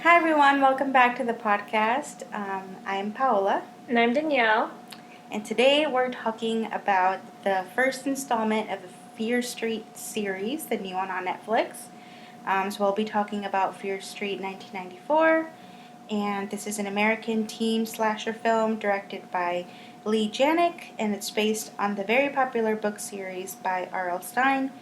Hi everyone, welcome back to the podcast. I'm Paola. And I'm Danielle. And today we're talking about the first installment of the Fear Street series, the new one on Netflix. So we'll be talking about Fear Street 1994. And this is an American teen slasher film directed by Lee Janik, and it's based on the very popular book series by R.L. Stine.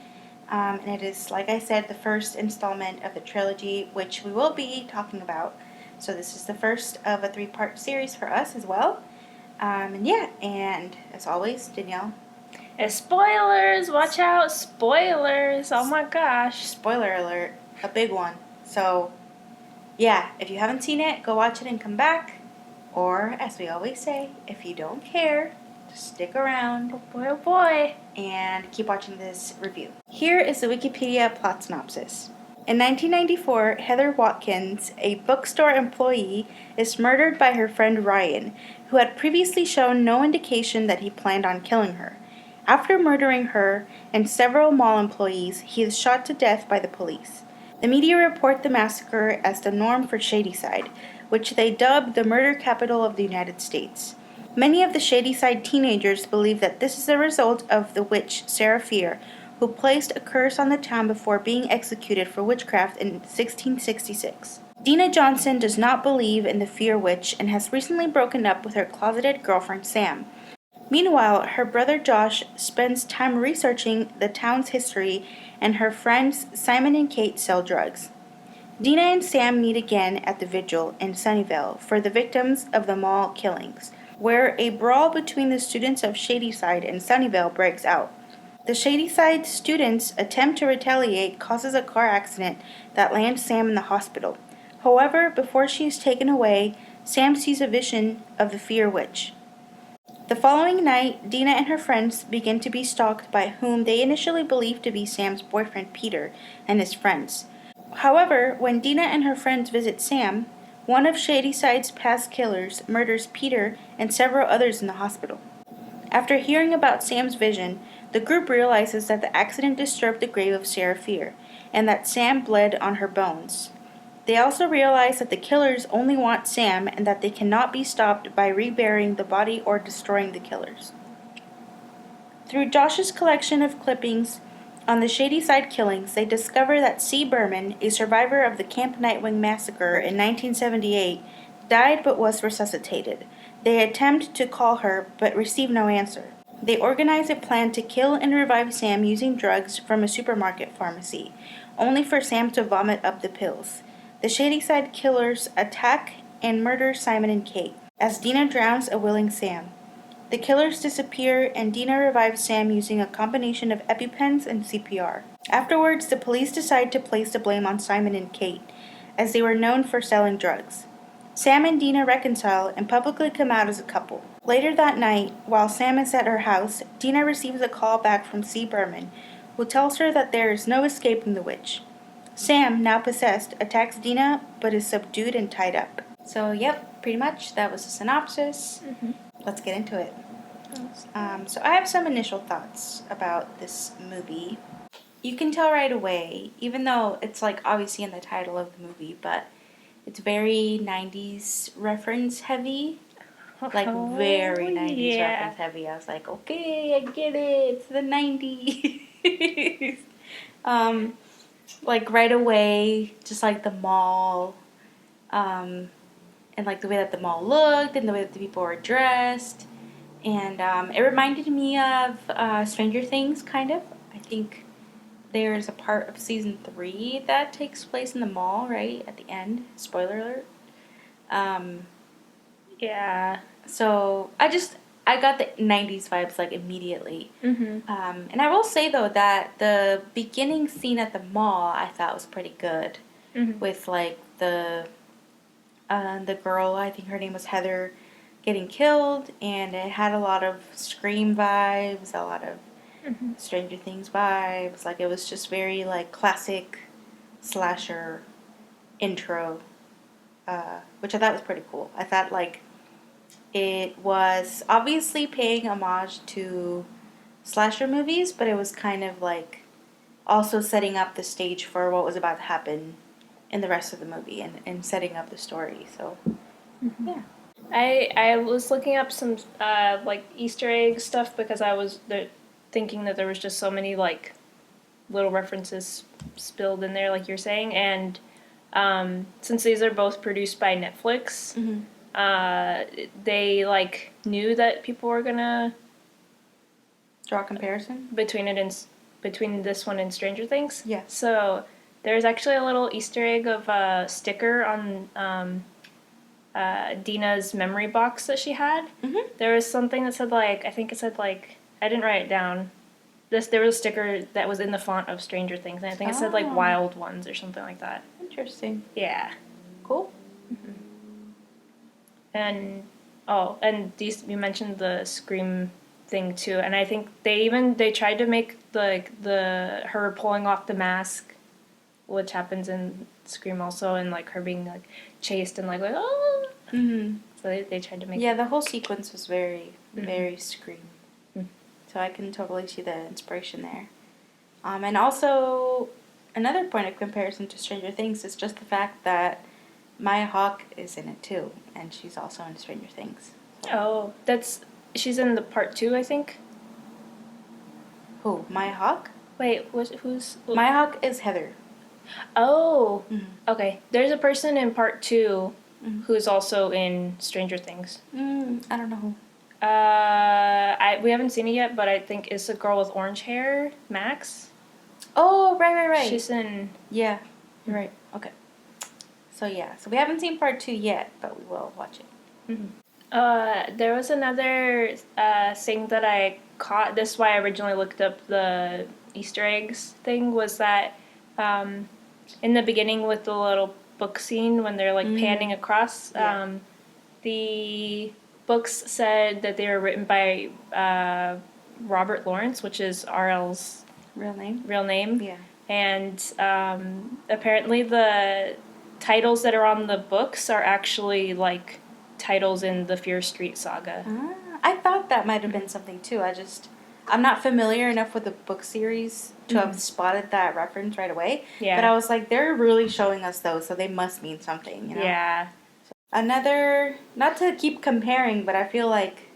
And it is, like I said, the first installment of the trilogy, which we will be talking about. So this is the first of a 3-part series for us as well. And as always, Danielle. Spoilers! Watch out! Spoilers! Oh my gosh. Spoiler alert. A big one. So, yeah, if you haven't seen it, go watch it and come back. Or, as we always say, if you don't care, just stick around. Oh boy, oh boy. And keep watching this review. Here is the Wikipedia plot synopsis. In 1994, Heather Watkins, a bookstore employee, is murdered by her friend Ryan, who had previously shown no indication that he planned on killing her. After murdering her and several mall employees, he is shot to death by the police. The media report the massacre as the norm for Shadyside, which they dub the murder capital of the United States. Many of the Shadyside teenagers believe that this is the result of the witch Sarah Fear, who placed a curse on the town before being executed for witchcraft in 1666. Dina Johnson does not believe in the Fear Witch and has recently broken up with her closeted girlfriend Sam. Meanwhile, her brother Josh spends time researching the town's history, and her friends Simon and Kate sell drugs. Dina and Sam meet again at the vigil in Sunnyvale for the victims of the mall killings, where a brawl between the students of Shadyside and Sunnyvale breaks out. The Shadyside students' attempt to retaliate causes a car accident that lands Sam in the hospital. However, before she is taken away, Sam sees a vision of the Fear Witch. The following night, Dina and her friends begin to be stalked by whom they initially believed to be Sam's boyfriend Peter and his friends. However, when Dina and her friends visit Sam, one of Shadyside's past killers murders Peter and several others in the hospital. After hearing about Sam's vision, the group realizes that the accident disturbed the grave of Sarah Fear, and that Sam bled on her bones. They also realize that the killers only want Sam, and that they cannot be stopped by reburying the body or destroying the killers. Through Josh's collection of clippings on the Shadyside killings, they discover that C. Berman, a survivor of the Camp Nightwing massacre in 1978, died but was resuscitated. They attempt to call her, but receive no answer. They organize a plan to kill and revive Sam using drugs from a supermarket pharmacy, only for Sam to vomit up the pills. The Shadyside killers attack and murder Simon and Kate, as Dina drowns a willing Sam. The killers disappear, and Dina revives Sam using a combination of EpiPens and CPR. Afterwards, the police decide to place the blame on Simon and Kate, as they were known for selling drugs. Sam and Dina reconcile and publicly come out as a couple. Later that night, while Sam is at her house, Dina receives a call back from C. Berman, who tells her that there is no escaping the witch. Sam, now possessed, attacks Dina, but is subdued and tied up. So, yep, pretty much, that was the synopsis. Let's get into it. So I have some initial thoughts about this movie. You can tell right away, even though it's like obviously in the title of the movie, but it's very 90s reference heavy. Like very 90s reference heavy. I was like, okay, I get it. It's the 90s. Like right away, just like the mall, and like the way that the mall looked and the way that the people were dressed. And it reminded me of Stranger Things, kind of. I think there's a part of season 3 that takes place in the mall, right? At the end. Spoiler alert. Yeah. So I got the 90s vibes like immediately. And I will say though that the beginning scene at the mall I thought was pretty good. With like the girl, I think her name was Heather, getting killed, and it had a lot of Scream vibes, a lot of Stranger Things vibes. Like it was just very like classic slasher intro, which I thought was pretty cool. I thought like it was obviously paying homage to slasher movies, but it was kind of like also setting up the stage for what was about to happen in the rest of the movie and setting up the story. So, yeah. I was looking up some like Easter egg stuff because I was thinking that there was just so many like little references spilled in there, like you're saying, and since these are both produced by Netflix, they like knew that people were gonna Draw a comparison between this one and Stranger Things. Yeah. So there's actually a little Easter egg of a sticker on Dina's memory box that she had. Mm-hmm. There was something that said like, I think it said like, I didn't write it down. There was a sticker that was in the font of Stranger Things, and I think it said like Wild Ones or something like that. Interesting. Yeah. Cool. And these, you mentioned the Scream thing too, and I think they tried to make the her pulling off the mask, which happens in Scream also, and like her being like chased and like oh. Mm-hmm. So they tried to make the whole sequence was very very Scream. So I can totally see the inspiration there. And also, another point of comparison to Stranger Things is just the fact that Maya Hawke is in it too, and she's also in Stranger Things. So. Oh, she's in the part 2, I think. Who? Maya Hawke? Wait, who's... Maya Hawke is Heather. Oh, okay. There's a person in part 2 who's also in Stranger Things. I don't know who. We haven't seen it yet, but I think it's a girl with orange hair, Max. Oh, right. She's in... Yeah, you're right. Okay. So we haven't seen part 2 yet, but we will watch it. There was another thing that I caught. This is why I originally looked up the Easter eggs thing, was that in the beginning with the little book scene when they're like panning across, the books said that they were written by Robert Lawrence, which is RL's real name. Yeah. And apparently the titles that are on the books are actually like titles in the Fear Street saga. I thought that might have been something too. I'm not familiar enough with the book series to have spotted that reference right away. Yeah. But I was like, they're really showing us those, so they must mean something, you know? Yeah. Another, not to keep comparing, but I feel like,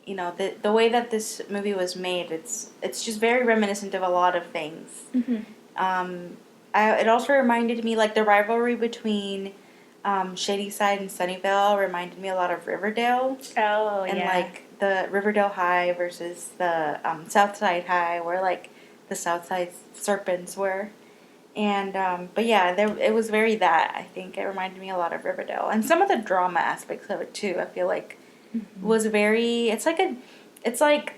you know, the way that this movie was made, it's just very reminiscent of a lot of things. It also reminded me, like, the rivalry between Shadyside and Sunnyvale reminded me a lot of Riverdale. Oh, and, yeah. And, like, the Riverdale High versus the Southside High, where, like, the Southside Serpents were. And, but yeah, it was very that. I think it reminded me a lot of Riverdale. And some of the drama aspects of it, too, I feel like was very, it's like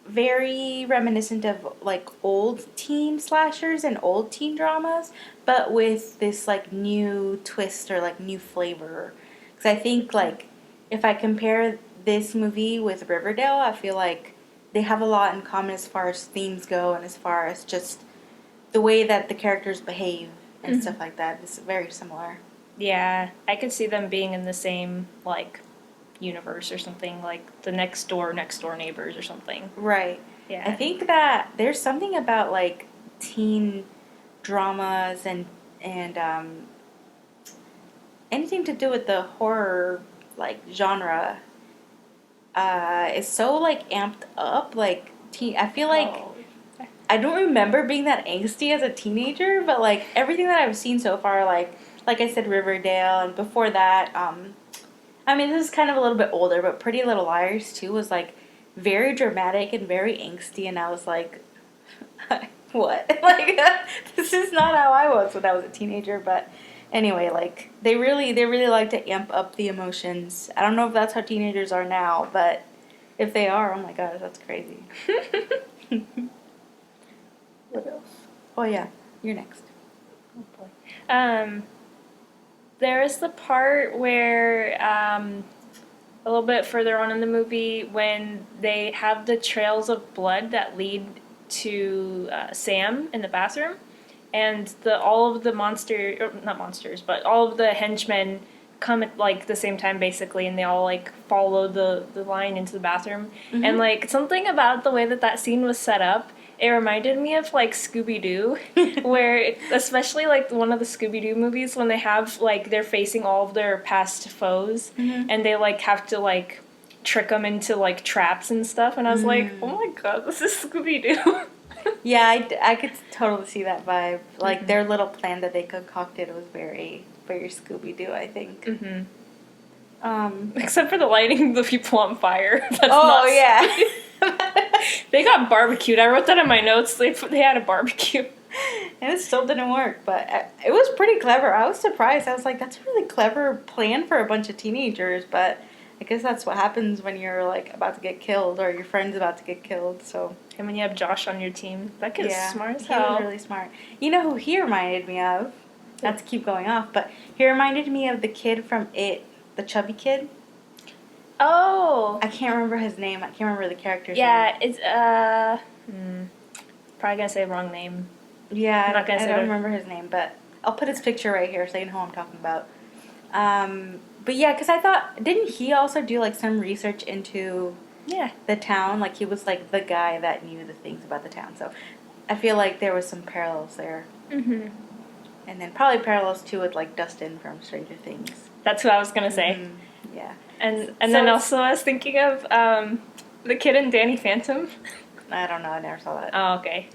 very reminiscent of, like, old teen slashers and old teen dramas, but with this, like, new twist or, like, new flavor. Because I think, like, if I compare this movie with Riverdale, I feel like they have a lot in common as far as themes go and as far as just the way that the characters behave and stuff like that. It's very similar. Yeah, I could see them being in the same, like, universe or something, like the next door neighbors or something. Right. Yeah. I think that there's something about, like, teen dramas and anything to do with the horror, like, genre is so, like, amped up. Like, I feel like I don't remember being that angsty as a teenager, but, like, everything that I've seen so far, like I said, Riverdale, and before that, I mean, this is kind of a little bit older, but Pretty Little Liars, too, was, like, very dramatic and very angsty, and I was like, what? Like, this is not how I was when I was a teenager, but anyway, like, they really like to amp up the emotions. I don't know if that's how teenagers are now, but if they are, oh my gosh, that's crazy. What else? Oh, yeah, you're next. Oh, boy. There is the part where, a little bit further on in the movie, when they have the trails of blood that lead to Sam in the bathroom, and all of the not monsters, but all of the henchmen come at, like, the same time, basically, and they all, like, follow the line into the bathroom. And, like, something about the way that scene was set up, It reminded me of, like, Scooby-Doo, where, especially, like, one of the Scooby-Doo movies, when they have, like, they're facing all of their past foes, and they, like, have to, like, trick them into, like, traps and stuff, and I was like, oh my god, this is Scooby-Doo. Yeah, I could totally see that vibe. Like, their little plan that they concocted was very, very Scooby-Doo, I think. Except for the lighting the people on fire. That's yeah. They got barbecued. I wrote that in my notes. They had a barbecue. And it still didn't work, but it was pretty clever. I was surprised. I was like, that's a really clever plan for a bunch of teenagers, but I guess that's what happens when you're, like, about to get killed or your friend's about to get killed, so. And when you have Josh on your team, that kid's smart as he hell. was really smart. You know who he reminded me of? Not to keep going off, but he reminded me of the kid from It, the chubby kid. Oh! I can't remember his name. I can't remember the character's name. Yeah, it's, probably gonna say the wrong name. Yeah, I'm not gonna say I don't remember his name, but I'll put his picture right here so you know who I'm talking about. But yeah, because I thought, didn't he also do, like, some research into the town? Like, he was, like, the guy that knew the things about the town. So I feel like there was some parallels there. Mm-hmm. And then probably parallels, too, with, like, Dustin from Stranger Things. That's what I was gonna say. Mm-hmm. Yeah. And then also I was thinking of the kid in Danny Phantom. I don't know. I never saw that. Oh, okay.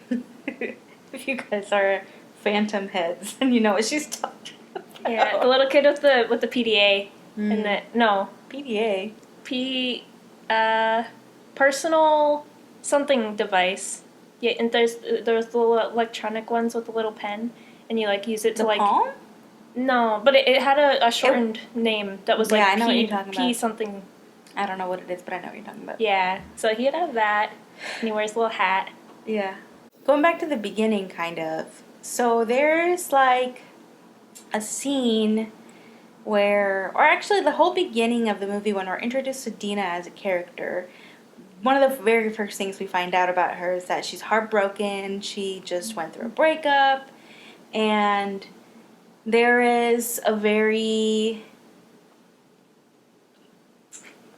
If you guys are Phantom heads, and you know what she's talking about. Yeah, the little kid with the PDA. And PDA? Personal something device. Yeah, and there's the little electronic ones with the little pen, and you, like, use it to, The like... Palm? No, but it had a shortened name that was, like, I know what you're talking P about. something. I don't know what it is, but I know what you're talking about. Yeah, so he'd have that, and he wears a little hat. Yeah. Going back to the beginning, kind of. So there's, like, a scene where, or actually the whole beginning of the movie when we're introduced to Dina as a character, one of the very first things we find out about her is that she's heartbroken. She just went through a breakup, and there is a very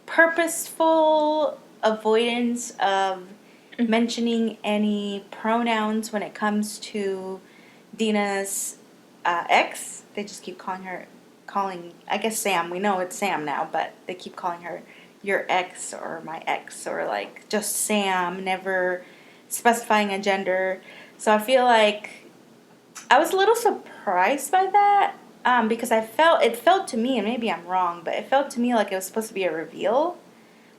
purposeful avoidance of mentioning any pronouns when it comes to Dina's ex. They just keep calling, I guess Sam. We know it's Sam now, but they keep calling her your ex or my ex or, like, just Sam, never specifying a gender. So I feel like I was a little surprised by that because it felt to me, and maybe I'm wrong, but it felt to me like it was supposed to be a reveal.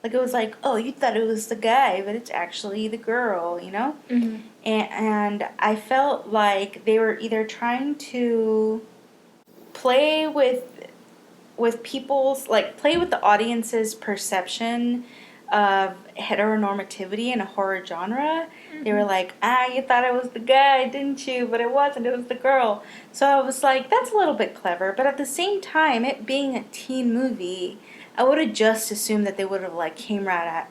Like, it was like, oh, you thought it was the guy, but it's actually the girl, you know? Mm-hmm. And I felt like they were either trying to play with people's, like, play with the audience's perception of heteronormativity in a horror genre. They were like, you thought it was the guy, didn't you? But it wasn't, it was the girl. So I was like, that's a little bit clever. But at the same time, it being a teen movie, I would have just assumed that they would have, like, came right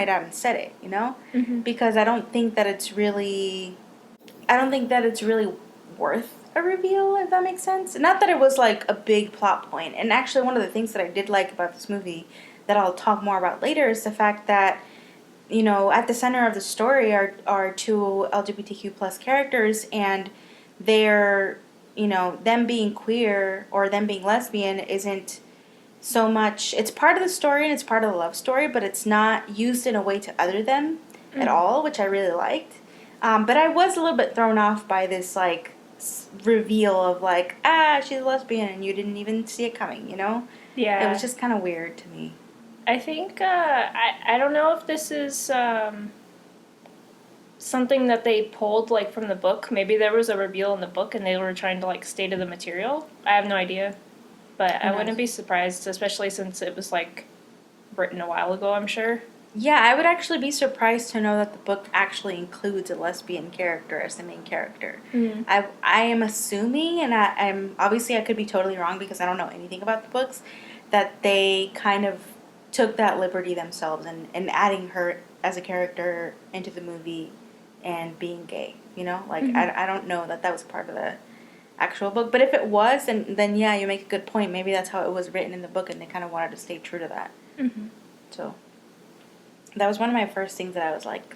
out and said it, you know? Mm-hmm. Because I don't think that it's really worth a reveal, if that makes sense. Not that it was, like, a big plot point. And actually, one of the things that I did like about this movie that I'll talk more about later is the fact that, you know, at the center of the story are two LGBTQ plus characters, and they're, you know, them being queer or them being lesbian isn't so much, it's part of the story and it's part of the love story, but it's not used in a way to other them at all, which I really liked. But I was a little bit thrown off by this, like, reveal of, like, she's a lesbian and you didn't even see it coming, you know? Yeah. It was just kind of weird to me. I think, I don't know if this is something that they pulled, like, from the book. Maybe there was a reveal in the book and they were trying to, like, stay to the material. I have no idea. But I wouldn't be surprised, especially since it was, like, written a while ago, I'm sure. Yeah, I would actually be surprised to know that the book actually includes a lesbian character as the main character. Mm-hmm. I am assuming, and I'm obviously I could be totally wrong because I don't know anything about the books, that they kind of took that liberty themselves and adding her as a character into the movie and being gay, you know? Like, I don't know that was part of the actual book, but if it was, then yeah, you make a good point. Maybe that's how it was written in the book and they kind of wanted to stay true to that. Mm-hmm. So that was one of my first things that I was like,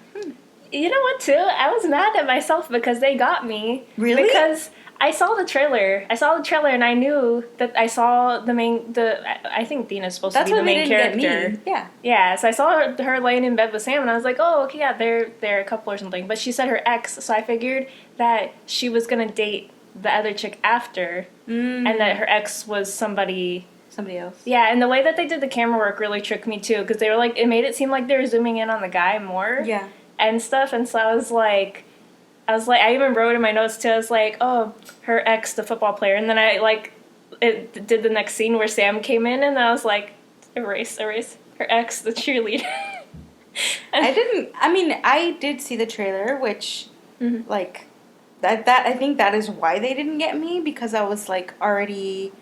You know what, too? I was mad at myself because they got me. Really? Because I saw the trailer. And I knew that I saw I think Dina's supposed to be the main character. Get me. Yeah. Yeah, so I saw her laying in bed with Sam, and I was like, oh, okay, yeah, they're a couple or something. But she said her ex, so I figured that she was going to date the other chick after, and that her ex was somebody else. Yeah, and the way that they did the camera work really tricked me, too, because they were like, it made it seem like they were zooming in on the guy more. Yeah. And stuff, and so I was like, I even wrote in my notes too, I was like, oh, her ex, the football player, and then it did the next scene where Sam came in, and I was like, erase, her ex, the cheerleader. I did see the trailer, which, like, that I think that is why they didn't get me, because I was, like, already,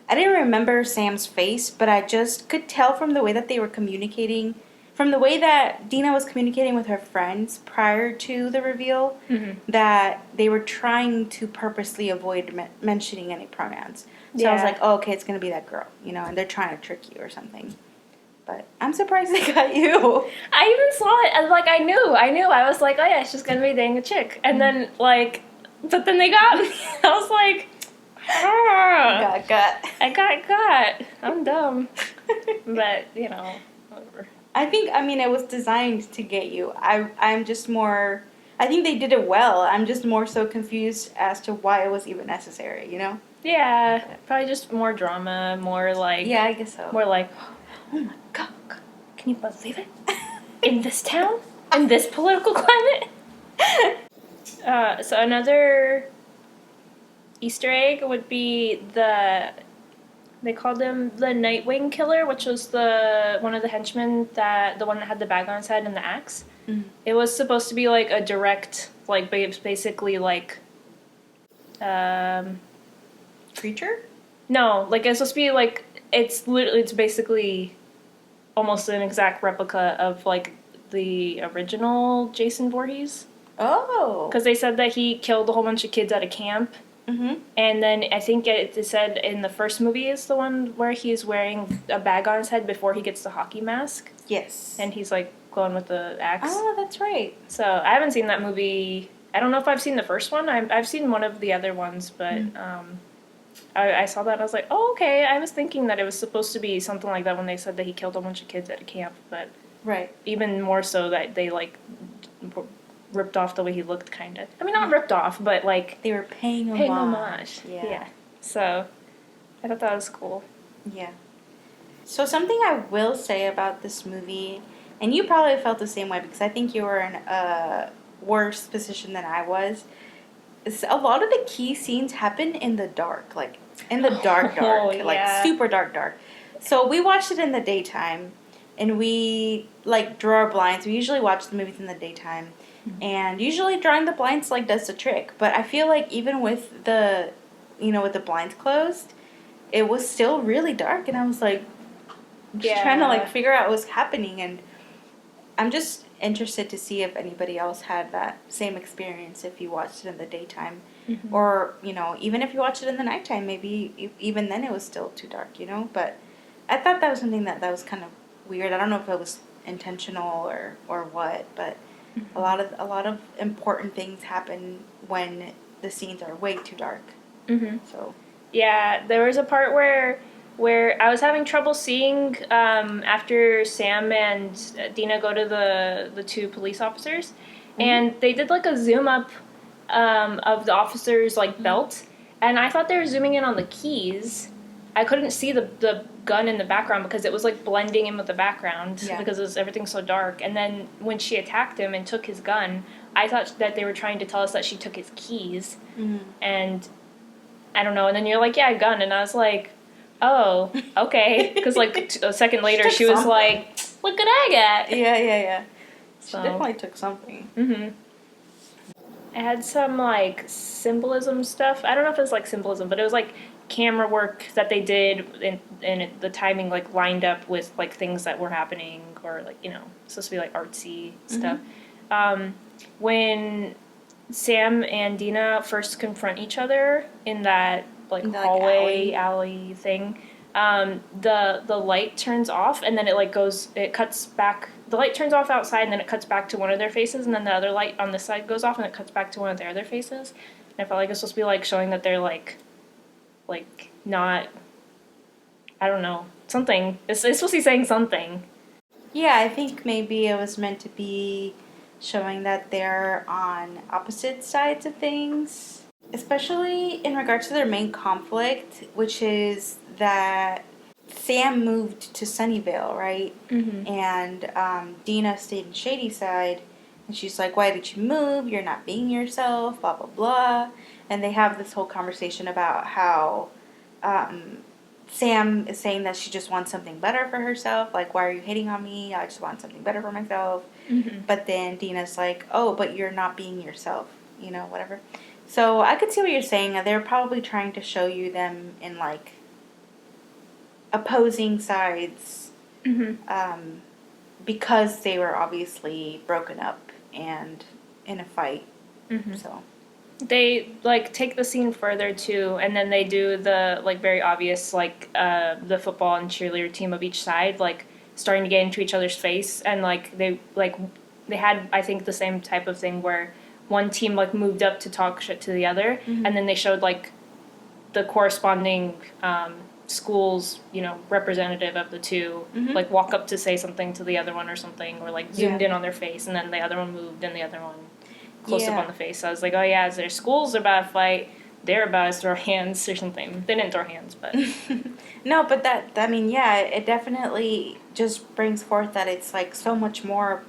I didn't remember Sam's face, but I just could tell from the way that they were communicating, from the way that Dina was communicating with her friends prior to the reveal, that they were trying to purposely avoid mentioning any pronouns. So I was like, oh, okay, it's going to be that girl, and they're trying to trick you or something. But I'm surprised they got you. I even saw it, and, like, I knew. I was like, oh, yeah, she's going to be dating a chick. And then, like, but then they got me. I was like, I got. I'm dumb. But, whatever. I think, it was designed to get you. I'm just more, I think they did it well. I'm just more so confused as to why it was even necessary, Yeah, probably just more drama, more like... Yeah, I guess so. More like, oh my god, can you believe it? In this town? In this political climate? So another Easter egg would be they called him the Nightwing Killer, which was one of the henchmen, the one that had the bag on his head and the axe. It was supposed to be like a direct, like, basically like, creature? No, like, it's supposed to be like, it's basically almost an exact replica of, like, the original Jason Voorhees. Oh. Because they said that he killed a whole bunch of kids at a camp. And then I think it said in the first movie is the one where he's wearing a bag on his head before he gets the hockey mask. Yes. And he's, like, going with the axe. Oh, that's right. So I haven't seen that movie. I don't know if I've seen the first one. I've seen one of the other ones, but I saw that and I was like, oh, okay. I was thinking that it was supposed to be something like that when they said that he killed a bunch of kids at a camp, but even more so that they, like, ripped off the way he looked, kind of. I mean, not ripped off, but, like... They were paying homage. Yeah. So, I thought that was cool. Yeah. So, something I will say about this movie, and you probably felt the same way, because I think you were in a worse position than I was, is a lot of the key scenes happen in the dark. Like, in the dark. Like, super dark. So, we watched it in the daytime, and we, like, drew our blinds. We usually watch the movies in the daytime. And usually drawing the blinds, like, does the trick. But I feel like even with the blinds closed, it was still really dark. And I was, like, just trying to, like, figure out what was happening. And I'm just interested to see if anybody else had that same experience if you watched it in the daytime. Or, even if you watched it in the nighttime, maybe even then it was still too dark, But I thought that was something that was kind of weird. I don't know if it was intentional or what, but... A lot of important things happen when the scenes are way too dark. So yeah, there was a part where I was having trouble seeing after Sam and Dina go to the two police officers, and they did like a zoom up of the officer's like belt, and I thought they were zooming in on the keys. I couldn't see the gun in the background because it was like blending in with the background because everything's so dark. And then when she attacked him and took his gun, I thought that they were trying to tell us that she took his keys. And I don't know. And then you're like, yeah, gun. And I was like, oh, okay. Because like a second later, she was like, look what I got. Yeah. She definitely took something. I had some like symbolism stuff. I don't know if it was like symbolism, but it was like camera work that they did and the timing like lined up with like things that were happening or like supposed to be like artsy stuff. When Sam and Dina first confront each other in that like hallway alley thing, the light turns off and then it like it cuts back the light turns off outside, and then it cuts back to one of their faces, and then the other light on this side goes off, and it cuts back to one of their other faces. And I felt like it's supposed to be, like, showing that they're, like, not, I don't know, something. It's supposed to be saying something. Yeah, I think maybe it was meant to be showing that they're on opposite sides of things, especially in regards to their main conflict, which is that Sam moved to Sunnyvale, right? Mm-hmm. And Dina stayed in Shadyside, and she's like, "Why did you move? You're not being yourself, blah, blah, blah." And they have this whole conversation about how Sam is saying that she just wants something better for herself. Like, why are you hating on me? I just want something better for myself. Mm-hmm. But then Dina's like, "Oh, but you're not being yourself," whatever. So I could see what you're saying. They're probably trying to show you them in, like, opposing sides, Mm-hmm. because they were obviously broken up and in a fight. Mm-hmm. So They, like, take the scene further, too, and then they do the, like, very obvious, like, the football and cheerleader team of each side, like, starting to get into each other's face, and, like, they had, I think, the same type of thing where one team, like, moved up to talk shit to the other, Mm-hmm. and then they showed, like, the corresponding school's, representative of the two, Mm-hmm. like, walk up to say something to the other one or something, or, like, zoomed Yeah. in on their face, and then the other one moved, and the other one close up Yeah. on the face. So I was like, oh yeah, as their school's about to fight, they're about to throw hands or something. They didn't throw hands, but No, but it definitely just brings forth that it's, like, so much more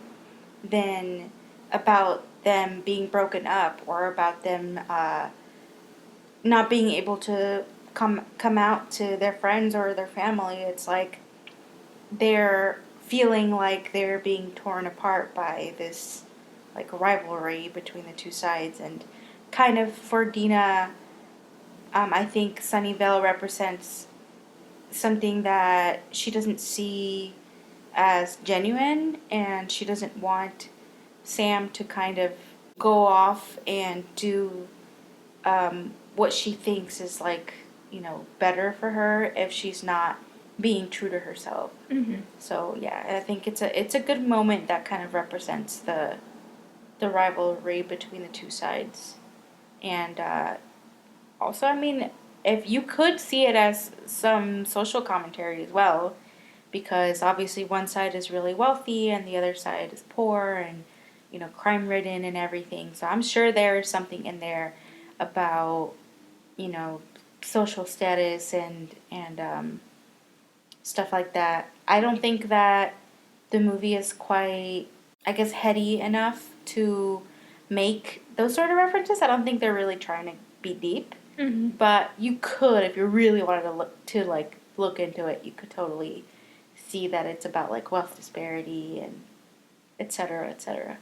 than about them being broken up or about them not being able to come out to their friends or their family. It's like they're feeling like they're being torn apart by this, like, rivalry between the two sides. And kind of for Dina, I think Sunnyvale represents something that she doesn't see as genuine, and she doesn't want Sam to kind of go off and do what she thinks is, like, better for her if she's not being true to herself. mm-hmm. So yeah, I think it's a good moment that kind of represents the rivalry between the two sides. And also, I mean, if you could see it as some social commentary as well, because obviously one side is really wealthy and the other side is poor and, crime ridden and everything. So I'm sure there's something in there about, social status and stuff like that. I don't think that the movie is quite, I guess, heady enough to make those sort of references. I don't think they're really trying to be deep. Mm-hmm. But you could, if you really wanted to look into it, you could totally see that it's about, like, wealth disparity and et cetera, et cetera.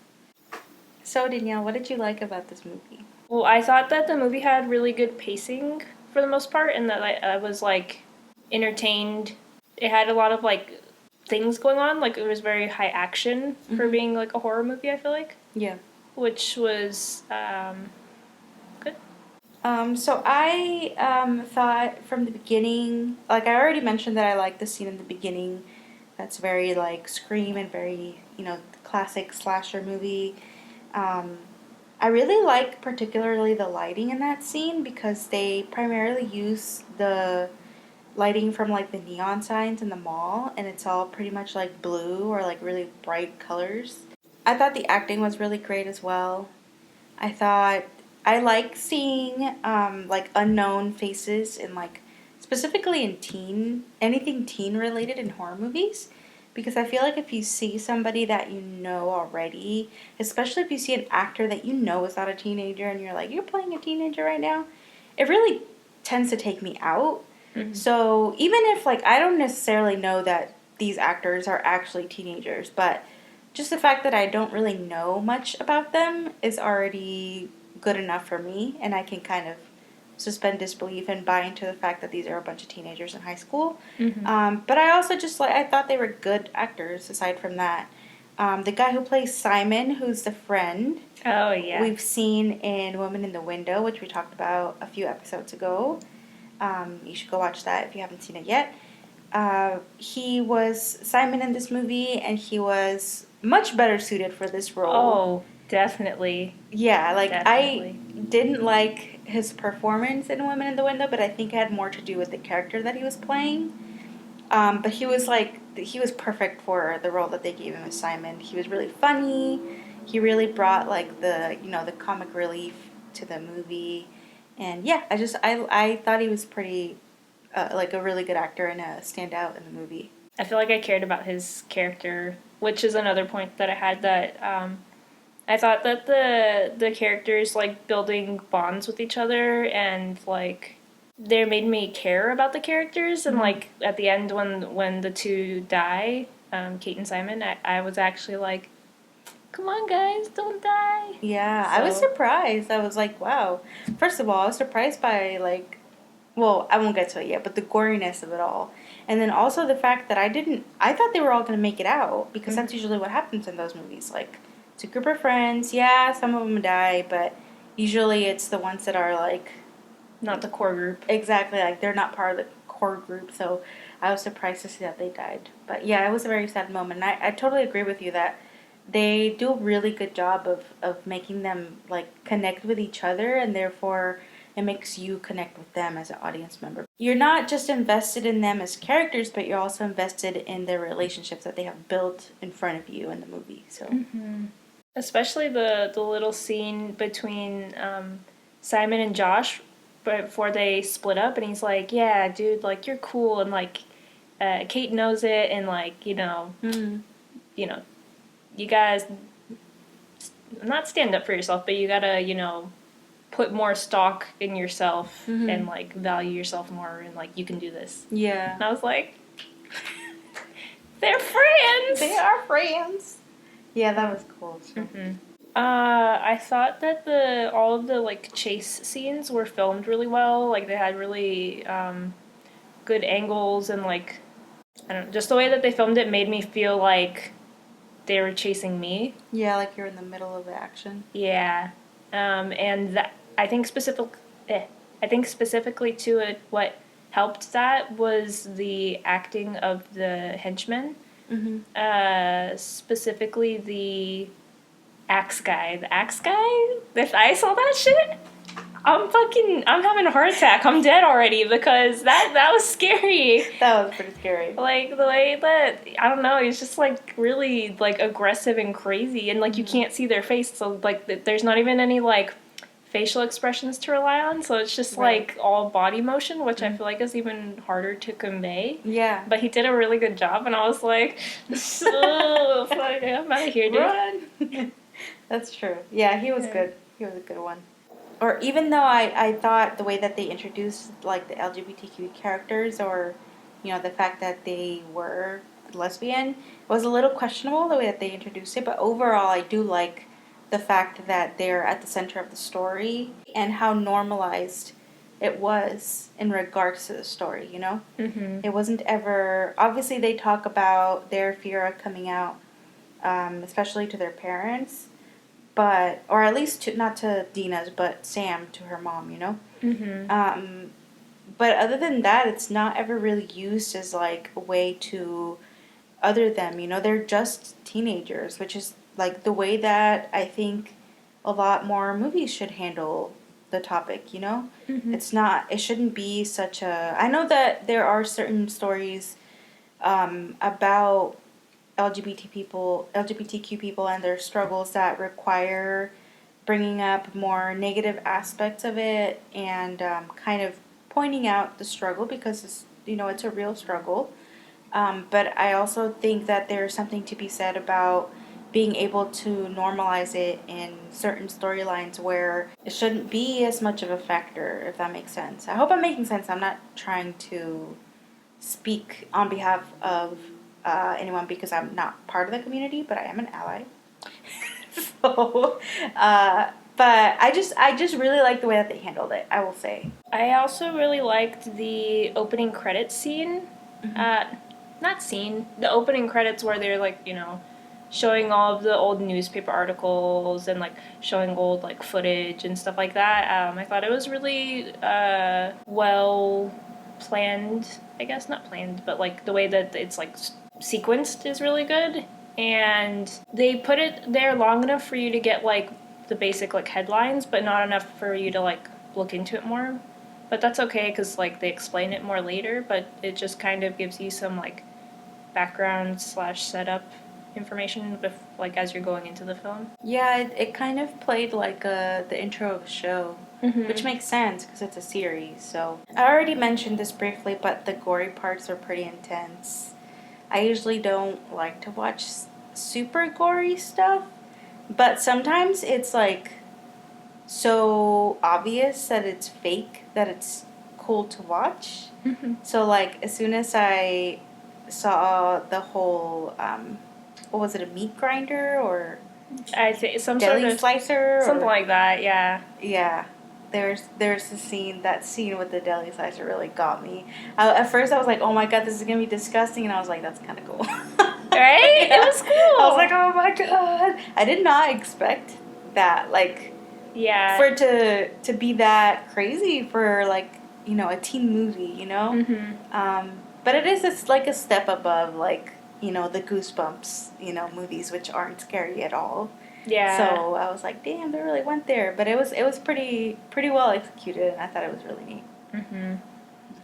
So Danielle, what did you like about this movie? Well, I thought that the movie had really good pacing for the most part, and that I was, like, entertained. It had a lot of, like, things going on. Like, it was very high action for being, like, a horror movie, I feel like. Yeah. Which was good. So I thought from the beginning, like, I already mentioned that I liked the scene in the beginning. That's very, like, Scream and very, classic slasher movie. I really like particularly the lighting in that scene because they primarily use the lighting from, like, the neon signs in the mall, and it's all pretty much, like, blue or, like, really bright colors. I thought the acting was really great as well. I like seeing, like, unknown faces in, like, specifically in anything teen related in horror movies. Because I feel like if you see somebody that you know already, especially if you see an actor that you know is not a teenager and you're like, you're playing a teenager right now, it really tends to take me out. Mm-hmm. So even if, like, I don't necessarily know that these actors are actually teenagers, but just the fact that I don't really know much about them is already good enough for me, and I can kind of suspend disbelief and buy into the fact that these are a bunch of teenagers in high school. Mm-hmm. But I also just, like, I thought they were good actors aside from that. The guy who plays Simon, who's the friend, Oh, yeah. we've seen in Woman in the Window, which we talked about a few episodes ago. You should go watch that if you haven't seen it yet. He was Simon in this movie, and he was much better suited for this role. Oh, definitely. Yeah, like, Definitely. I didn't like his performance in Women in the Window, but I think it had more to do with the character that he was playing. But he was perfect for the role that they gave him as Simon. He was really funny. He really brought, like, the comic relief to the movie. And yeah, I thought he was pretty, like, a really good actor and a standout in the movie. I feel like I cared about his character, which is another point that I had, that I thought that the characters, like, building bonds with each other, and, like, they made me care about the characters. And, like, at the end, when the two die, Kate and Simon, I was actually like, come on, guys, don't die. Yeah, I was So- surprised. I was like, wow. First of all, I was surprised by, like, well, I won't get to it yet, but the goriness of it all. And then also the fact that I thought they were all going to make it out, because that's usually what happens in those movies. Like, it's a group of friends, yeah, some of them die, but usually it's the ones that are, like, Not the core group. exactly, like, they're not part of the core group, so I was surprised to see that they died. But yeah, it was a very sad moment. And I totally agree with you that they do a really good job of making them, like, connect with each other, and therefore it makes you connect with them as an audience member. You're not just invested in them as characters, but you're also invested in their relationships that they have built in front of you in the movie. So Especially the little scene between Simon and Josh before they split up, and he's like, yeah, dude, like, you're cool, and, like, Kate knows it, and, like, you know, you guys not stand up for yourself, but you gotta, put more stock in yourself, and, like, value yourself more, and, like, you can do this. yeah, And I was like, they're friends! they are friends. Yeah, that was cool. So. I thought that all of the, like, chase scenes were filmed really well. Like, they had really good angles, and, like, I don't know, just the way that they filmed it made me feel like they were chasing me. Yeah, like you're in the middle of the action. Yeah. And that, I think specifically to it, what helped that was the acting of the henchmen. Specifically the axe guy. The axe guy? If I saw that shit, I'm having a heart attack. I'm dead already, because that was scary. That was pretty scary. Like, the way that, I don't know, he's just, like, really, like, aggressive and crazy, and, like, you can't see their face, so, like, there's not even any, like, facial expressions to rely on, so it's just, like, all body motion, which I feel like is even harder to convey. Yeah. But he did a really good job, and I was like, oh, fuck, I'm out of here, dude. Run! That's true. Yeah, he was good. He was a good one. Or even though I thought the way that they introduced, like, the LGBTQ characters, or, the fact that they were lesbian, was a little questionable, the way that they introduced it. But overall, I do like the fact that they're at the center of the story, and how normalized it was in regards to the story, It wasn't ever... Obviously, they talk about their fear of coming out, especially to their parents. But, or at least not to Dina's, but Sam to her mom, But other than that, it's not ever really used as, like, a way to other them, They're just teenagers, which is, like, the way that I think a lot more movies should handle the topic, It's not, it shouldn't be such a... I know that there are certain stories about LGBTQ people and their struggles that require bringing up more negative aspects of it, and kind of pointing out the struggle, because it's a real struggle. But I also think that there's something to be said about being able to normalize it in certain storylines where it shouldn't be as much of a factor, if that makes sense. I hope I'm making sense. I'm not trying to speak on behalf of anyone, because I'm not part of the community, but I am an ally. So, but I just really like the way that they handled it, I will say. I also really liked the opening credits scene. Not scene, the opening credits where they're, like, showing all of the old newspaper articles, and, like, showing old, like, footage and stuff like that. I thought it was really well planned, I guess. Not planned, but, like, the way that it's, like, sequenced is really good. and they put it there long enough for you to get like the basic like headlines, but not enough for you to like look into it more. But that's okay because like they explain it more later, but it just kind of gives you some like background / setup information like as you're going into the film. Yeah, it kind of played like the intro of a show, which makes sense because it's a series. So I already mentioned this briefly, but the gory parts are pretty intense. I usually don't like to watch super gory stuff, but sometimes it's like so obvious that it's fake that it's cool to watch. So like as soon as I saw the whole what was it, a meat grinder or I think some deli sort of slicer something or, like that. Yeah. yeah, there's a scene, that scene with the deli slicer really got me. At first I was like, oh my god, this is gonna be disgusting, and I was like, that's kind of cool. Right? Yeah. It was cool. I was like, oh my god, I did not expect that, like, yeah, for it to be that crazy for like, you know, a teen movie, you know. But it is like a step above, like, you know, the Goosebumps, you know, movies, which aren't scary at all. yeah. So I was like, damn, they really went there. But it was pretty well executed, and I thought it was really neat.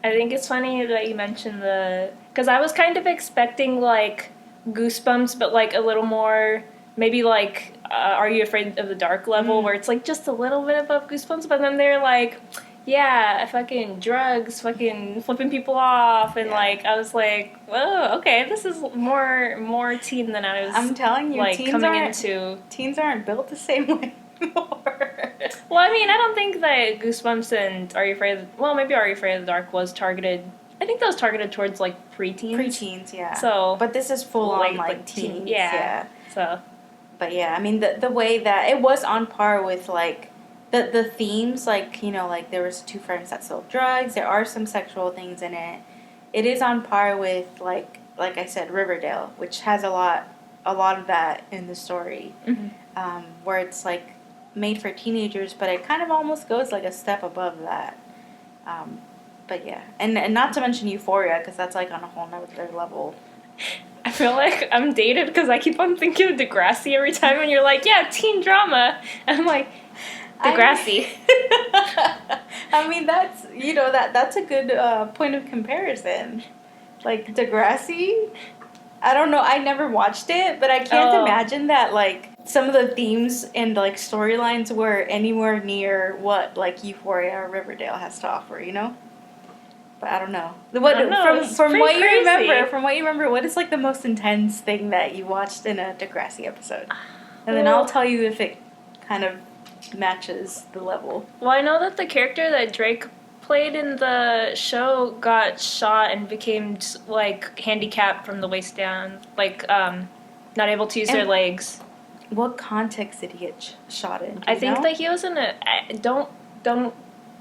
I think it's funny that you mentioned because I was kind of expecting like Goosebumps, but like a little more, maybe like Are You Afraid of the Dark level, where it's like just a little bit above Goosebumps, but then they're like, yeah, fucking drugs, fucking flipping people off, and like I was like, whoa, okay, this is more teen than I was. I'm telling you, like teens aren't built the same way anymore. Well, I mean, I don't think that Goosebumps and maybe Are You Afraid of the Dark was targeted. I think that was targeted towards like preteens. Preteens, yeah. So, but this is full on like teens, yeah. So, but yeah, I mean the way that it was on par with like the themes, like, you know, like there was two friends that sold drugs. There are some sexual things in it. It is on par with like I said, Riverdale, which has a lot of that in the story, where it's like made for teenagers, but it kind of almost goes like a step above that. But yeah, and not to mention Euphoria, because that's like on a whole nother level. I feel like I'm dated because I keep on thinking of Degrassi every time, and you're like, yeah, teen drama. And I'm like, Degrassi. I mean, that's, you know, that's a good point of comparison. Like Degrassi, I don't know, I never watched it, but I can't imagine that like some of the themes and like storylines were anywhere near what like Euphoria or Riverdale has to offer, you know? But I don't know. From what you remember, what is like the most intense thing that you watched in a Degrassi episode? And then I'll tell you if it kind of matches the level. Well, I know that the character that Drake played in the show got shot and became like handicapped from the waist down, like not able to use their legs. What context did he get shot in? I think that he was in a don't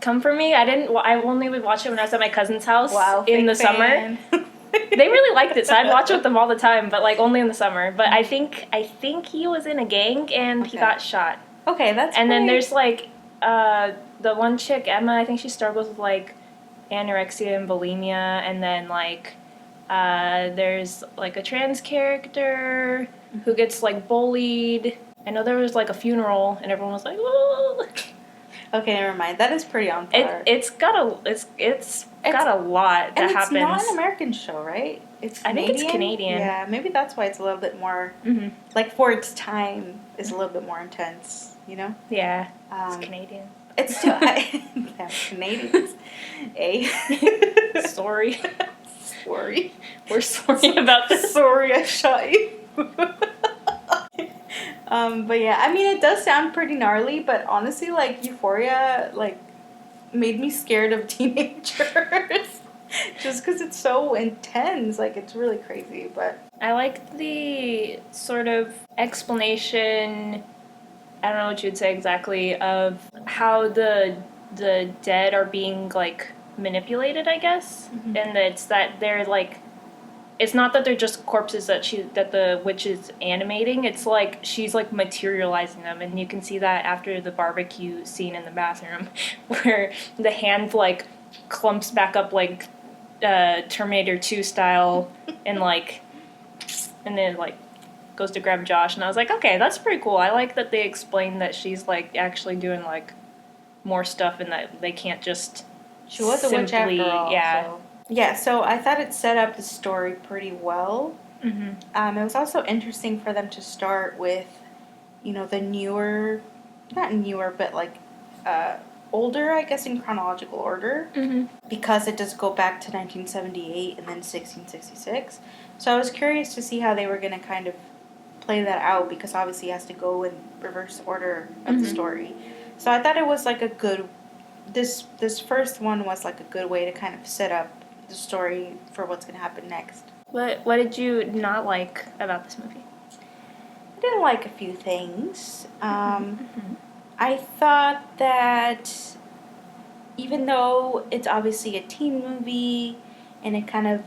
come for me. I only would watch it when I was at my cousin's house in the summer. They really liked it, so I'd watch it with them all the time, but like only in the summer. But I think he was in a gang and he got shot. Okay, that's and then there's like the one chick, Emma, I think she struggles with like anorexia and bulimia, and then like there's like a trans character who gets like bullied. I know there was like a funeral and everyone was like, whoa. Okay, never mind. That is pretty on par. It's got a lot that happens. And it's not an American show, right? It's Canadian? I think it's Canadian. Yeah, maybe that's why it's a little bit more, like for its time, is a little bit more intense, you know? Yeah, it's Canadian. It's still, Canadians. Sorry. Sorry. We're sorry about this. Sorry, I shot you. But yeah, I mean, it does sound pretty gnarly, but honestly, like, Euphoria, like, made me scared of teenagers. Just because it's so intense. Like, it's really crazy, but... I like the sort of explanation, I don't know what you'd say exactly, of how the dead are being, like, manipulated, I guess. And it's that they're, like... It's not that they're just corpses that the witch is animating. It's like she's like materializing them, and you can see that after the barbecue scene in the bathroom, where the hand like clumps back up like Terminator 2 style, and then like goes to grab Josh, and I was like, okay, that's pretty cool. I like that they explained that she's like actually doing like more stuff, and that they can't just She was a witch simply, after all. yeah. So. Yeah, so I thought it set up the story pretty well. Mm-hmm. It was also interesting for them to start with, the newer, not newer, but like older, I guess, in chronological order, because it does go back to 1978 and then 1666. So I was curious to see how they were going to kind of play that out, because obviously it has to go in reverse order of the story. So I thought it was like a good, this first one was like a good way to kind of set up the story for what's going to happen next. What did you not like about this movie? I didn't like a few things. I thought that even though it's obviously a teen movie and it kind of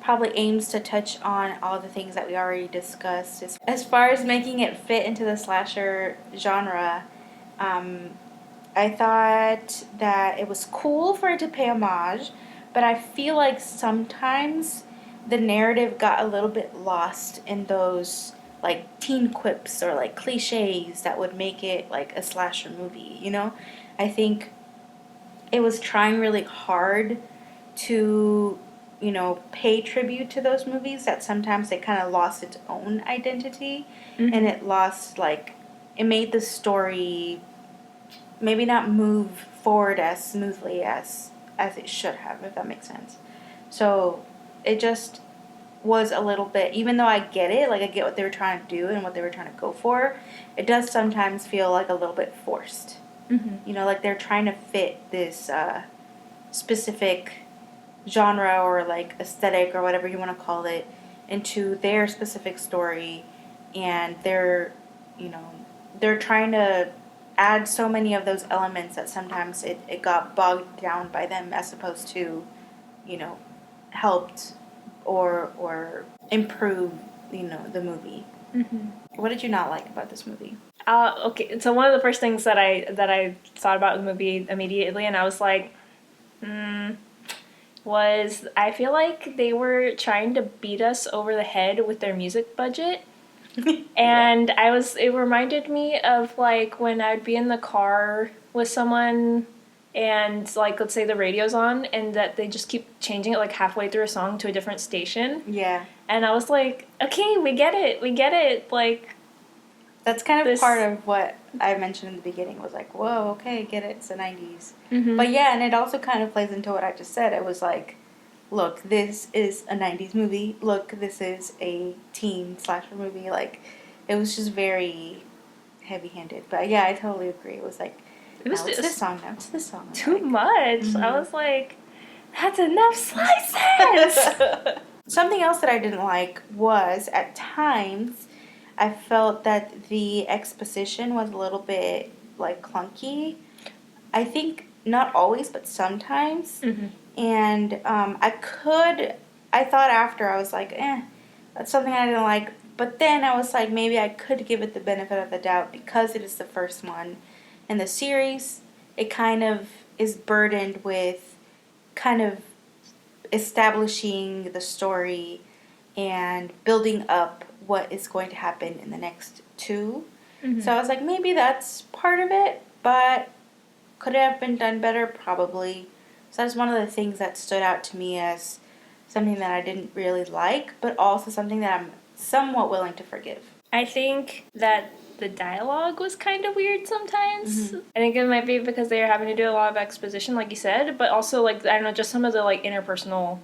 probably aims to touch on all the things that we already discussed, as far as making it fit into the slasher genre, I thought that it was cool for it to pay homage, but I feel like sometimes the narrative got a little bit lost in those like teen quips or like cliches that would make it like a slasher movie, I think it was trying really hard to, pay tribute to those movies, that sometimes it kind of lost its own identity, and it lost, like, it made the story maybe not move forward as smoothly as it should have, if that makes sense. So it just was a little bit, even though I get it, like I get what they were trying to do and what they were trying to go for, it does sometimes feel like a little bit forced. Like they're trying to fit this specific genre or like aesthetic or whatever you want to call it into their specific story, and they're trying to add so many of those elements that sometimes it got bogged down by them, as opposed to helped or improve the movie. What did you not like about this movie? Okay, so one of the first things that I thought about the movie immediately, and I was like, was I feel like they were trying to beat us over the head with their music budget. And it reminded me of like when I'd be in the car with someone and like, let's say the radio's on and that they just keep changing it like halfway through a song to a different station. Yeah. And I was like, okay, we get it. Like, that's kind of part of what I mentioned in the beginning, was like, whoa, okay, get it, it's the 90s. But yeah, and it also kind of plays into what I just said. It was like, look, this is a 90s movie. Look, this is a teen slasher movie. Like, it was just very heavy-handed. But yeah, I totally agree. It was like, it's this song, now it's this song. Too much. I was like, that's enough slices! Something else that I didn't like was, at times, I felt that the exposition was a little bit, like, clunky. I think not always, but sometimes. And I thought after, I was like, that's something I didn't like. But then I was like, maybe I could give it the benefit of the doubt because it is the first one in the series. It kind of is burdened with kind of establishing the story and building up what is going to happen in the next two. So I was like, maybe that's part of it, but could it have been done better? Probably. So that's one of the things that stood out to me as something that I didn't really like, but also something that I'm somewhat willing to forgive. I think that the dialogue was kind of weird sometimes. I think it might be because they were having to do a lot of exposition, like you said, but also, like, I don't know, just some of the, like, interpersonal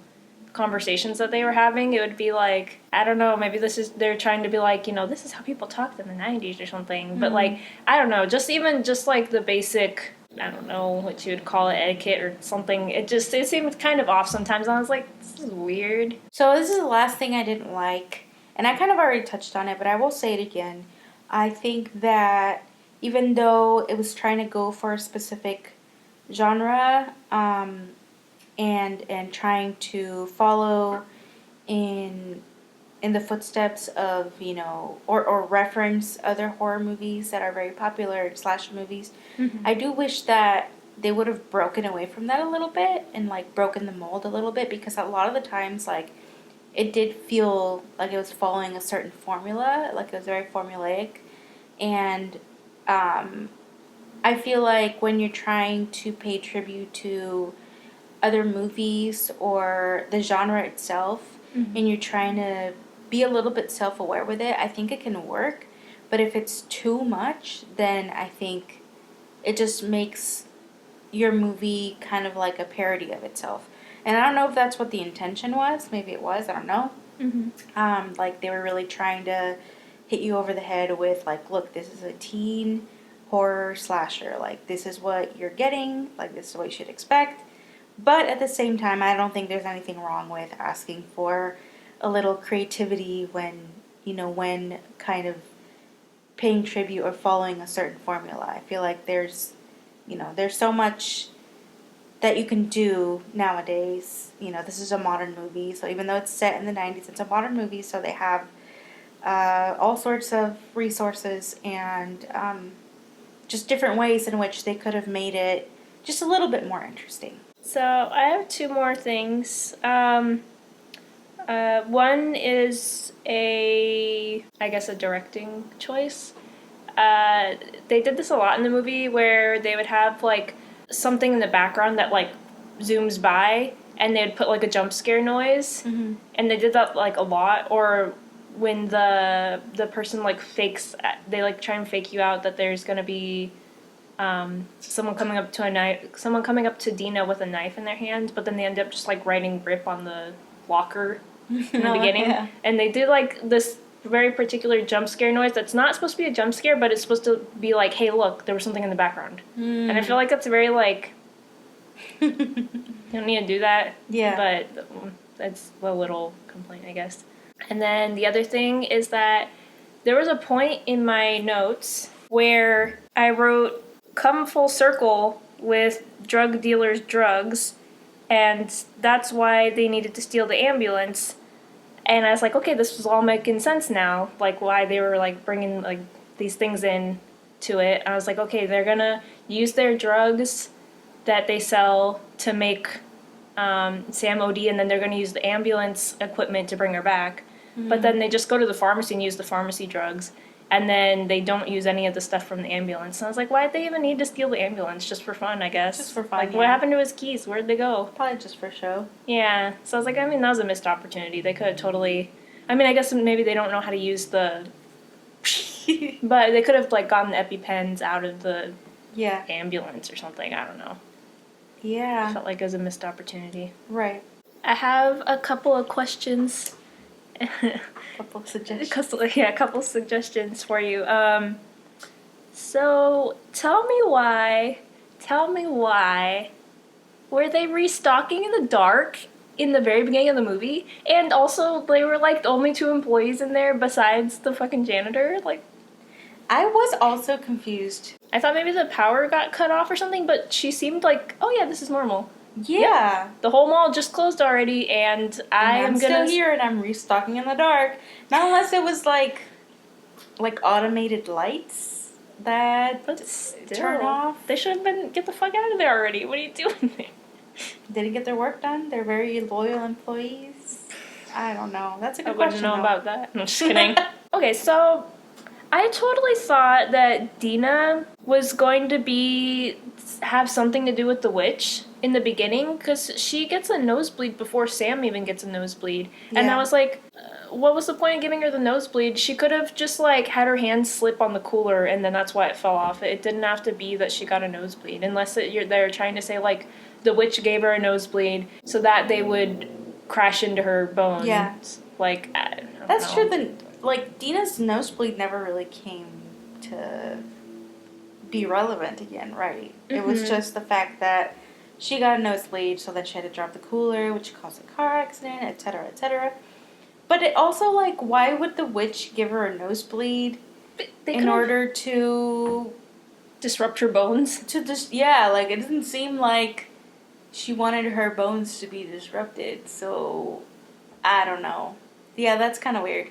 conversations that they were having. It would be like, I don't know, maybe they're trying to be like, this is how people talked in the 90s or something. But, like, I don't know, just like the basic, I don't know what you would call it, etiquette or something. It seemed kind of off sometimes. And I was like, this is weird. So this is the last thing I didn't like. And I kind of already touched on it, but I will say it again. I think that even though it was trying to go for a specific genre, and trying to follow in the footsteps of, or reference other horror movies that are very popular, slasher movies, I do wish that they would have broken away from that a little bit and, like, broken the mold a little bit, because a lot of the times, like, it did feel like it was following a certain formula, like it was very formulaic. And I feel like when you're trying to pay tribute to other movies or the genre itself, and you're trying to be a little bit self-aware with it, I think it can work. But if it's too much, then I think it just makes your movie kind of like a parody of itself. And I don't know if that's what the intention was. Maybe it was. I don't know. Like they were really trying to hit you over the head with like, look, this is a teen horror slasher. Like this is what you're getting. Like this is what you should expect. But at the same time, I don't think there's anything wrong with asking for a little creativity when kind of paying tribute or following a certain formula. I feel like there's so much that you can do nowadays. This is a modern movie, so even though it's set in the 90s, it's a modern movie, so they have all sorts of resources and just different ways in which they could have made it just a little bit more interesting. So I have two more things. One is a directing choice. They did this a lot in the movie where they would have like something in the background that like zooms by and they'd put like a jump scare noise. And they did that like a lot. Or when the person like fakes, they like try and fake you out that there's gonna be someone coming up to Dina with a knife in their hand, but then they end up just like writing grip on the locker in the beginning. Yeah. And they did like this very particular jump scare noise that's not supposed to be a jump scare, but it's supposed to be like, hey, look, there was something in the background. And I feel like that's very like, you don't need to do that. Yeah. But that's a little complaint, I guess. And then the other thing is that there was a point in my notes where I wrote, come full circle with drug dealers' drugs, and that's why they needed to steal the ambulance. And I was like, okay, this was all making sense now, like why they were like bringing like these things in to it. I was like, okay, they're gonna use their drugs that they sell to make Sam OD, and then they're gonna use the ambulance equipment to bring her back. But then they just go to the pharmacy and use the pharmacy drugs. And then they don't use any of the stuff from the ambulance. And I was like, why'd they even need to steal the ambulance? Just for fun, I guess. Just for fun, Like, what happened to his keys? Where'd they go? Probably just for show. Yeah. So I was like, that was a missed opportunity. They could have totally... I guess maybe they don't know how to use the... but they could have, like, gotten the EpiPens out of the ambulance or something. I don't know. Yeah. I felt like it was a missed opportunity. Right. I have a couple of questions... couple suggestions. A couple suggestions for you. So tell me why were they restocking in the dark in the very beginning of the movie? And also they were like the only two employees in there besides the fucking janitor. Like, I was also confused. I thought maybe the power got cut off or something, but she seemed like, oh yeah, this is normal. Yeah. Yep. The whole mall just closed already, and I'm still here, and I'm restocking in the dark. Not unless it was like automated lights that turn off. They should have been, get the fuck out of there already. What are you doing there? Didn't get their work done. They're very loyal employees. I don't know. That's a good question. I wouldn't know about that. I'm just kidding. Okay, so I totally thought that Dina was going to have something to do with the witch in the beginning, because she gets a nosebleed before Sam even gets a nosebleed. Yeah. And I was like, what was the point of giving her the nosebleed? She could have just like had her hand slip on the cooler and then that's why it fell off. It didn't have to be that she got a nosebleed, unless they're trying to say like the witch gave her a nosebleed so that they would crash into her bones. Yeah. Like, I don't That's know. true. Like, Dina's nosebleed never really came to be relevant again, right? It was just the fact that she got a nosebleed, so then she had to drop the cooler, which caused a car accident, etc., etc. But it also, like, why would the witch give her a nosebleed in order to disrupt her bones? Like, it doesn't seem like she wanted her bones to be disrupted, so I don't know. Yeah, that's kind of weird.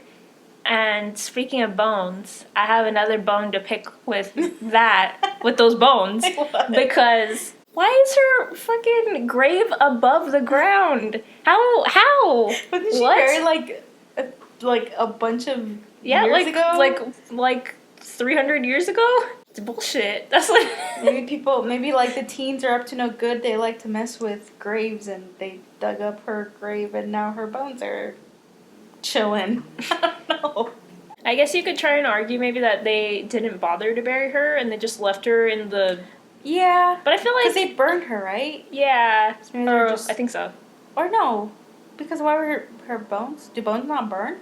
And speaking of bones, I have another bone to pick with that, with those bones, because Why is her fucking grave above the ground? How? Wasn't she buried like a bunch of years ago? Like 300 years ago? It's bullshit. That's like maybe like the teens are up to no good. They like to mess with graves, and they dug up her grave, and now her bones are chilling. I don't know. I guess you could try and argue maybe that they didn't bother to bury her and they just left her in the... Yeah. But I feel like... Because they burned her, right? Yeah. So I think so. Or no. Because why were her bones? Do bones not burn?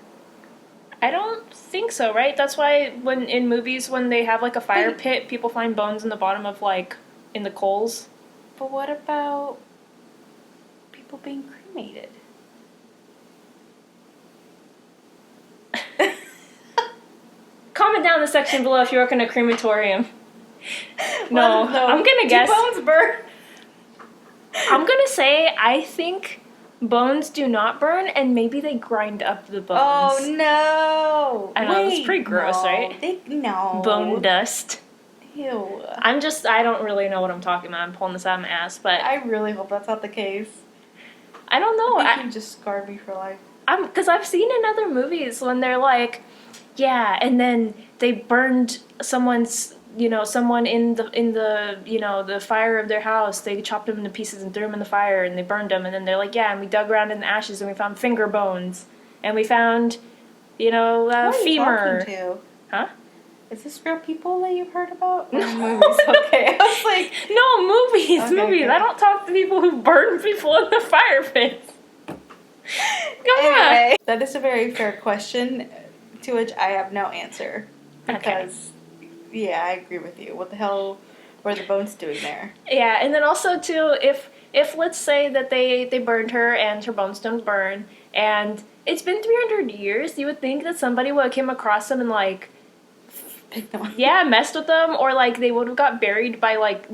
I don't think so, right? That's why in movies when they have like a fire pit, people find bones in the bottom of like, in the coals. But what about people being cremated? Comment down in the section below if you work in a crematorium. No, I'm gonna guess. Do bones burn? I'm gonna say I think bones do not burn, and maybe they grind up the bones. Oh no! I know, it's pretty gross, right? No. Bone dust. Ew. I don't really know what I'm talking about. I'm pulling this out of my ass, but I really hope that's not the case. I don't know. I think you just scarred me for life. Because I've seen in other movies when they're like, yeah, and then they burned someone in the the fire of their house. They chopped them into pieces and threw them in the fire, and they burned them. And then they're like, yeah, and we dug around in the ashes and we found finger bones, and we found, femur. Who are you talking to? Huh? Is this real people that you've heard about? No. Movies. Okay, I was like, no, movies. Okay. I don't talk to people who burn people in the fire pits. Anyway, that is a very fair question, to which I have no answer. Because, yeah, I agree with you. What the hell were the bones doing there? Yeah, and then also, too, if let's say that they burned her and her bones don't burn, and it's been 300 years, you would think that somebody would have came across them and, like, messed with them, or, like, they would have got buried by, like,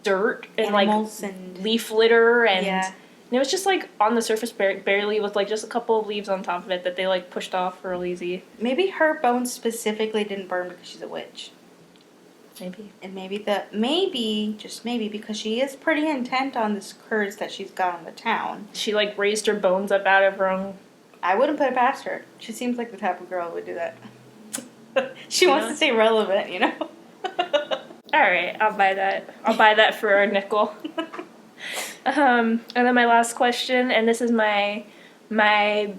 dirt and, animals like, and leaf litter, and... Yeah. And it was just, like, on the surface barely with, like, just a couple of leaves on top of it that they, like, pushed off real easy. Maybe her bones specifically didn't burn because she's a witch. Maybe. And just maybe, because she is pretty intent on this curse that she's got on the town. She, like, raised her bones up out of her own... I wouldn't put it past her. She seems like the type of girl who would do that. She wants to stay relevant, you know? Alright, I'll buy that. I'll buy that for a nickel. And then my last question, and this is my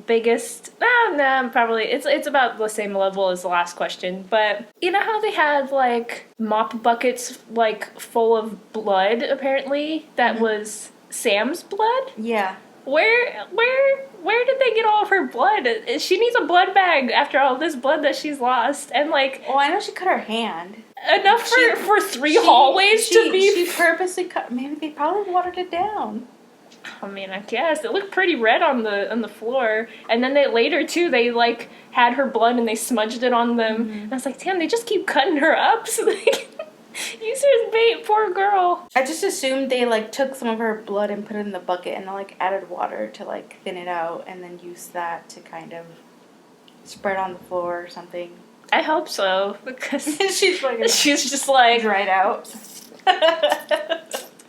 biggest, probably, it's about the same level as the last question, but you know how they had, like, mop buckets, like, full of blood, apparently, that was Sam's blood? Yeah. Where did they get all of her blood? She needs a blood bag after all this blood that she's lost, and, like... Well, I know she cut her hand. Enough for three hallways to be... She purposely cut... Maybe they probably watered it down. I mean, I guess. It looked pretty red on the floor. And then later, too, they, like, had her blood and they smudged it on them. Mm-hmm. And I was like, damn, they just keep cutting her up so they can use her as bait. Poor girl. I just assumed they, like, took some of her blood and put it in the bucket and, like, added water to, like, thin it out and then used that to kind of spread on the floor or something. I hope so, because she's just like dried out,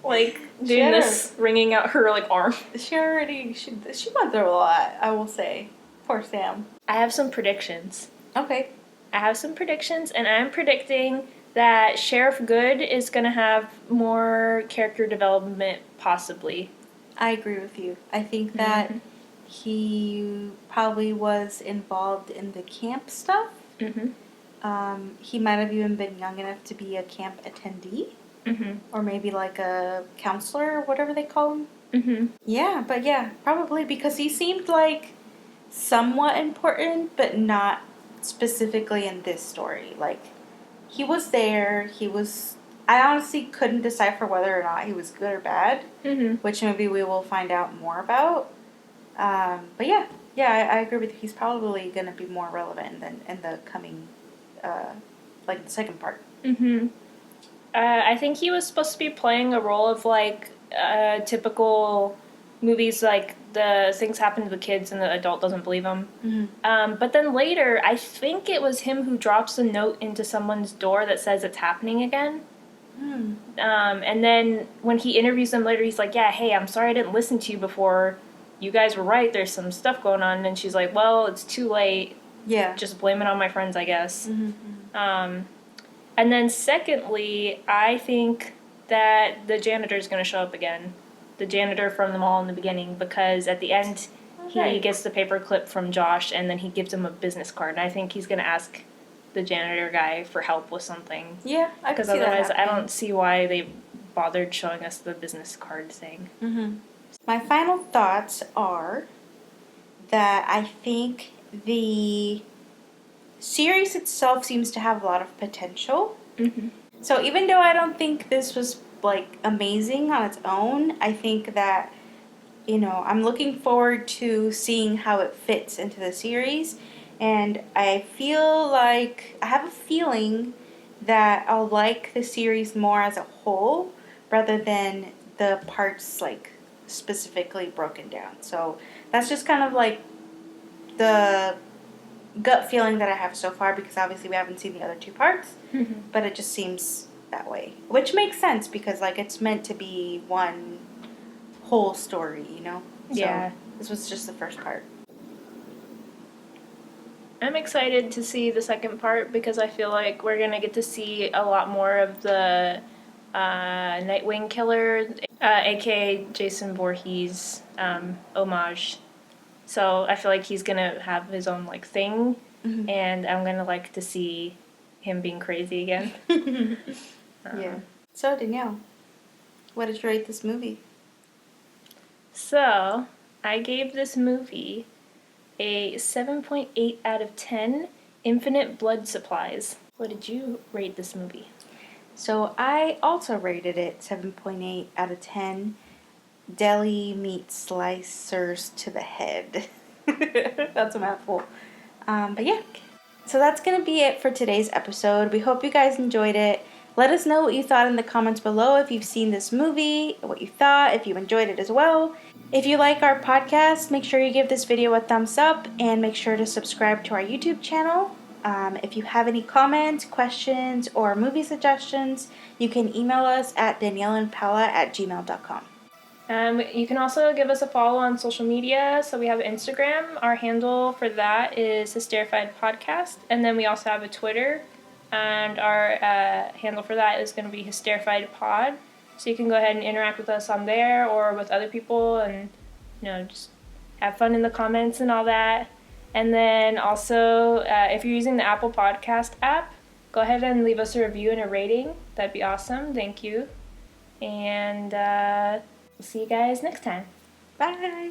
like doing this, wringing out her like arm. She went through a lot, I will say. Poor Sam. I have some predictions. Okay. I have some predictions, and I'm predicting that Sheriff Good is gonna have more character development, possibly. I agree with you. I think that he probably was involved in the camp stuff. Mm-hmm. He might have even been young enough to be a camp attendee. Mm-hmm. Or maybe like a counselor or whatever they call him. Mm-hmm. Yeah, probably because he seemed like somewhat important, but not specifically in this story. Like, he was there, I honestly couldn't decipher whether or not he was good or bad, which maybe we will find out more about. But yeah, I agree with you. He's probably going to be more relevant than in the coming, like, the second part. Mm-hmm. I think he was supposed to be playing a role of, like, typical movies, like, the things happen to the kids and the adult doesn't believe them. Mm-hmm. But then later, I think it was him who drops a note into someone's door that says it's happening again. And then when he interviews them later, he's like, yeah, hey, I'm sorry I didn't listen to you before. You guys were right. There's some stuff going on. And she's like, well, it's too late. Yeah. Just blame it on my friends, I guess. And then secondly, I think that the janitor's going to show up again. The janitor from the mall in the beginning, because at the end, he gets the paperclip from Josh, and then he gives him a business card. And I think he's going to ask the janitor guy for help with something. Yeah, I can see that. Because otherwise, I happening. don't see why they bothered showing us the business card thing. My final thoughts are that I think the series itself seems to have a lot of potential. So even though I don't think this was like amazing on its own, I think that, you know, I'm looking forward to seeing how it fits into the series, and I feel like I have a feeling that I'll like the series more as a whole rather than the parts like specifically broken down. So that's just kind of like the gut feeling that I have so far, because obviously we haven't seen the other two parts, but it just seems that way, which makes sense because like it's meant to be one whole story, you know? So Yeah. this was just the first part. I'm excited to see the second part because I feel like we're going to get to see a lot more of the Nightwing killer, aka Jason Voorhees homage. So I feel like he's going to have his own like thing, and I'm going to like to see him being crazy again. Yeah. So Danielle, what did you rate this movie? So I gave this movie a 7.8 out of 10 infinite blood supplies. What did you rate this movie? So I also rated it 7.8 out of 10 deli meat slicers to the head. That's a mouthful. But yeah. So that's going to be it for today's episode. We hope you guys enjoyed it. Let us know what you thought in the comments below if you've seen this movie, what you thought, if you enjoyed it as well. If you like our podcast, make sure you give this video a thumbs up and make sure to subscribe to our YouTube channel. If you have any comments, questions, or movie suggestions, you can email us at danielleandpaola@gmail.com. You can also give us a follow on social media. So we have Instagram. Our handle for that is hysterrifiedpodcast. And then we also have a Twitter. And our handle for that is going to be hysterrifiedpod. So you can go ahead and interact with us on there or with other people and, you know, just have fun in the comments and all that. And then also, if you're using the Apple Podcast app, go ahead and leave us a review and a rating. That'd be awesome. Thank you. And we'll see you guys next time. Bye!